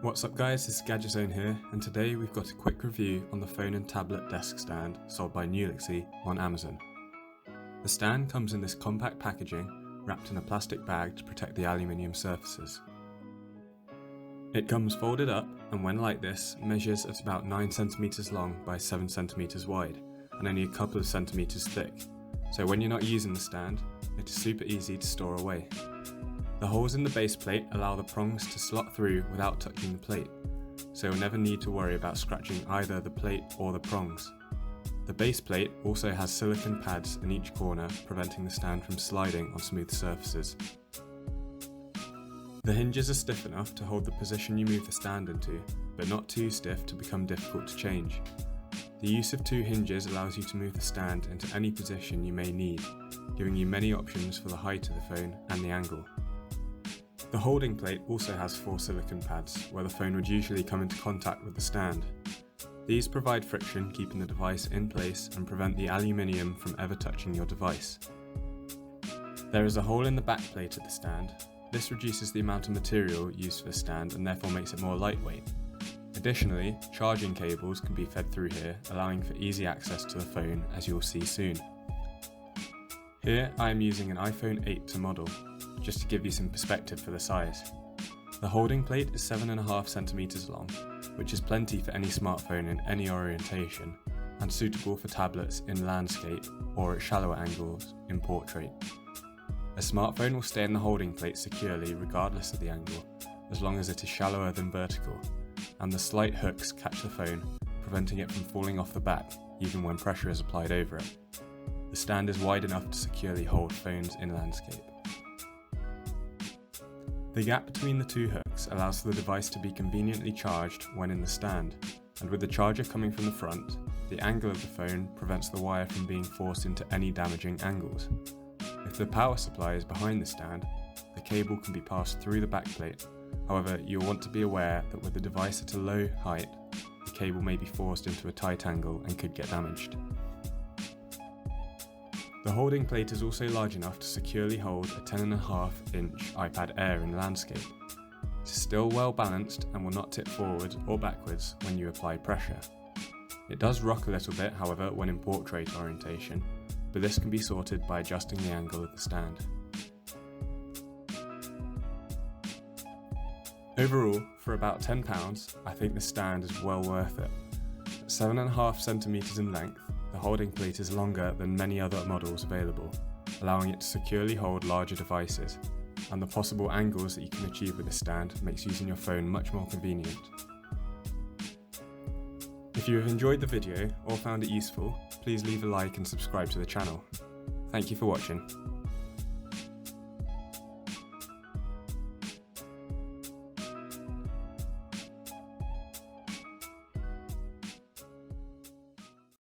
What's up guys, it's Gadget Zone here, and today we've got a quick review on the phone and tablet desk stand sold by Nulaxy on Amazon. The stand comes in this compact packaging wrapped in a plastic bag to protect the aluminium surfaces. It comes folded up and when like this measures at about 9 cm long by 7 cm wide and only a couple of centimeters thick, so when you're not using the stand, it is super easy to store away. The holes in the base plate allow the prongs to slot through without touching the plate, so you'll never need to worry about scratching either the plate or the prongs. The base plate also has silicone pads in each corner, preventing the stand from sliding on smooth surfaces. The hinges are stiff enough to hold the position you move the stand into, but not too stiff to become difficult to change. The use of 2 hinges allows you to move the stand into any position you may need, giving you many options for the height of the phone and the angle. The holding plate also has 4 silicone pads, where the phone would usually come into contact with the stand. These provide friction, keeping the device in place and prevent the aluminium from ever touching your device. There is a hole in the back plate of the stand. This reduces the amount of material used for the stand and therefore makes it more lightweight. Additionally, charging cables can be fed through here, allowing for easy access to the phone, as you'll see soon. Here I am using an iPhone 8 to model, just to give you some perspective for the size. The holding plate is 7.5 cm long, which is plenty for any smartphone in any orientation, and suitable for tablets in landscape or at shallower angles in portrait. A smartphone will stay in the holding plate securely regardless of the angle, as long as it is shallower than vertical, and the slight hooks catch the phone, preventing it from falling off the back even when pressure is applied over it. The stand is wide enough to securely hold phones in landscape. The gap between the 2 hooks allows for the device to be conveniently charged when in the stand, and with the charger coming from the front, the angle of the phone prevents the wire from being forced into any damaging angles. If the power supply is behind the stand, the cable can be passed through the backplate. However, you'll want to be aware that with the device at a low height, the cable may be forced into a tight angle and could get damaged. The holding plate is also large enough to securely hold a 10.5-inch iPad Air in landscape. It is still well balanced and will not tip forward or backwards when you apply pressure. It does rock a little bit, however, when in portrait orientation, but this can be sorted by adjusting the angle of the stand. Overall, for about £10, I think the stand is well worth it. At 7.5 cm in length, the holding plate is longer than many other models available, allowing it to securely hold larger devices, and the possible angles that you can achieve with the stand makes using your phone much more convenient. If you have enjoyed the video or found it useful, please leave a like and subscribe to the channel. Thank you for watching.